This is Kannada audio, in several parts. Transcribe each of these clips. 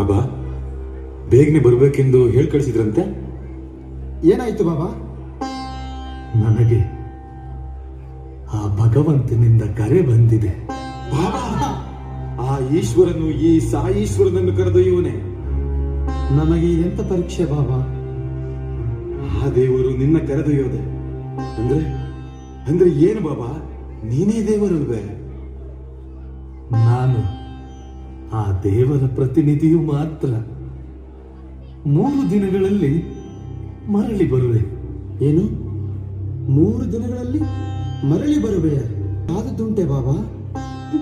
ಬಾಬಾ, ಬೇಗನೆ ಬರಬೇಕೆಂದು ಹೇಳಿ ಕಳಿಸಿದ್ರಂತೆ. ಏನಾಯ್ತು ಬಾಬಾ? ನನಗೆ ಆ ಭಗವಂತನಿಂದ ಕರೆ ಬಂದಿದೆ. ಬಾಬಾ, ಆ ಈಶ್ವರನು ಈ ಸಾಯೀಶ್ವರನನ್ನು ಕರೆದೊಯ್ಯುವನೇ. ನಮಗೆ ಎಂತ ಪರೀಕ್ಷೆ ಬಾಬಾ? ಆ ದೇವರು ನಿನ್ನ ಕರೆದೊಯ್ಯೋದೆ ಅಂದ್ರೆ ಅಂದ್ರೆ ಏನು ಬಾಬಾ? ನೀನೇ ದೇವರಲ್ವೇ? ನಾನು ಆ ದೇವರ ಪ್ರತಿನಿಧಿಯು ಮಾತ್ರ. 3 ದಿನಗಳಲ್ಲಿ ಮರಳಿ ಬರುವೆ. ಏನು, 3 ದಿನಗಳಲ್ಲಿ ಮರಳಿ ಬರುವೆಯಾ? ಆದದ್ದುಂಟೆ ಬಾಬಾ?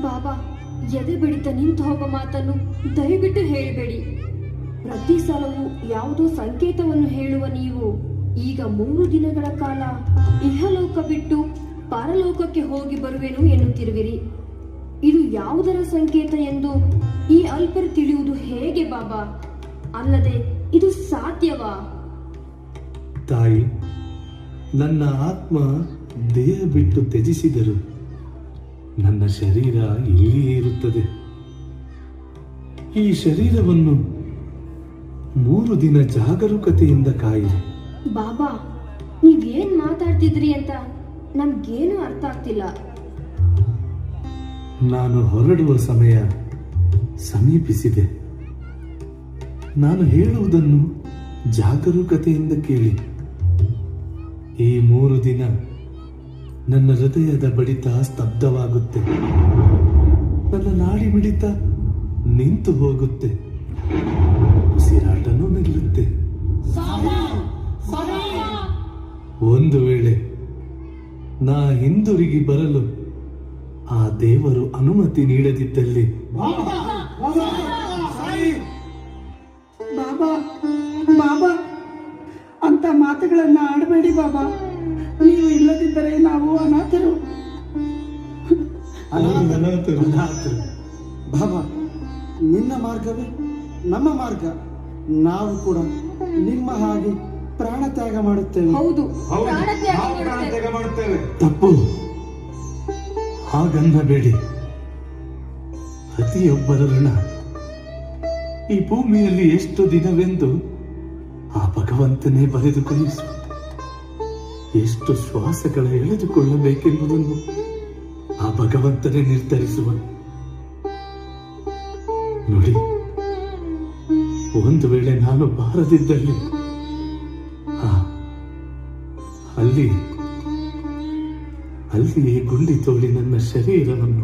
ಬಾಬಾ, ಎದೆ ಬಿಡಿತ ನಿಂತು ಹೋಗೋ ಮಾತನ್ನು ದಯವಿಟ್ಟು ಹೇಳಬೇಡಿ. ಪ್ರತಿ ಸಲವೂ ಯಾವುದೋ ಸಂಕೇತವನ್ನು ಹೇಳುವ ನೀವು ಈಗ 3 ದಿನಗಳ ಕಾಲ ಇಹಲೋಕ ಬಿಟ್ಟು ಪರಲೋಕಕ್ಕೆ ಹೋಗಿ ಬರುವೆನು ಎನ್ನುತ್ತಿರುವಿರಿ. ಇದು ಯಾವುದರ ಸಂಕೇತ ಎಂದು ಈ ಅಲ್ಪರು ತಿಳಿಯುವುದು ಹೇಗೆ ಬಾಬಾ? ಅಲ್ಲದೆ ಇದು ಸಾಧ್ಯವಾ? ತಾಯಿ, ನನ್ನ ಆತ್ಮ ದೇಹ ಬಿಟ್ಟು ತ್ಯಜಿಸಿದರು ನನ್ನ ಶರೀರ ಇಲ್ಲಿಯೇ ಇರುತ್ತದೆ. ಈ ಶರೀರವನ್ನು 3 ದಿನ ಜಾಗರೂಕತೆಯಿಂದ ಕಾಯಿರಿ. ಬಾಬಾ, ನೀವೇನ್ ಮಾತಾಡ್ತಿದ್ರಿ ಅಂತ ನಮ್ಗೇನು ಅರ್ಥ ಆಗ್ತಿಲ್ಲ. ನಾನು ಹೊರಡುವ ಸಮಯ ಸಮೀಪಿಸಿದೆ. ನಾನು ಹೇಳುವುದನ್ನು ಜಾಗರೂಕತೆಯಿಂದ ಕೇಳಿ. ಈ 3 ದಿನ ನನ್ನ ಹೃದಯದ ಬಡಿತ ಸ್ತಬ್ಧವಾಗುತ್ತೆ. ನನ್ನ ನಾಡಿ ಮಿಡಿತ ನಿಂತು ಹೋಗುತ್ತೆ. ಉಸಿರಾಟನೂ ನಿಲ್ಲುತ್ತೆ. ಒಂದು ವೇಳೆ ನಾ ಹಿಂದಿರುಗಿ ಬರಲು ಆ ದೇವರು ಅನುಮತಿ ನೀಡದಿದ್ದಲ್ಲಿ ಬಾಬಾ ಬಾಬಾ ಅಂತ ಮಾತುಗಳನ್ನ ಆಡಬೇಡಿ ಬಾಬಾ. ನೀವು ಇಲ್ಲದಿದ್ದರೆ ನಾವು ಅನಾಥರು. ಅನಾಥರು. ಬಾಬಾ, ನಿನ್ನ ಮಾರ್ಗವೇ ನಮ್ಮ ಮಾರ್ಗ. ನಾವು ಕೂಡ ನಿಮ್ಮ ಹಾಗೆ ಪ್ರಾಣ ತ್ಯಾಗ ಮಾಡುತ್ತೇವೆ. ಹೌದು, ಹೌದು, ಪ್ರಾಣತ್ಯಾಗ ನಾವು ಪ್ರಾಣ ಮಾಡುತ್ತೇವೆ. ತ್ಯಾಗ ಮಾಡುತ್ತೇವೆ. ತಪ್ಪು, ಹಾಗನ್ನಬೇಡಿ. ಪ್ರತಿಯೊಬ್ಬರ ಋಣ ಈ ಭೂಮಿಯಲ್ಲಿ ಎಷ್ಟು ದಿನವೆಂದು ಆ ಭಗವಂತನೇ ಬರೆದು ಕಳಿಸು. ಎಷ್ಟು ಶ್ವಾಸಗಳ ಎಳೆದುಕೊಳ್ಳಬೇಕೆಂಬುದನ್ನು ಆ ಭಗವಂತನೇ ನಿರ್ಧರಿಸುವ. ನೋಡಿ, ಒಂದು ವೇಳೆ ನಾನು ಬಾರದಿದ್ದಲ್ಲಿ ಅಲ್ಲಿಯೇ ಗುಂಡಿ ತೋಡಿ ನನ್ನ ಶರೀರವನ್ನು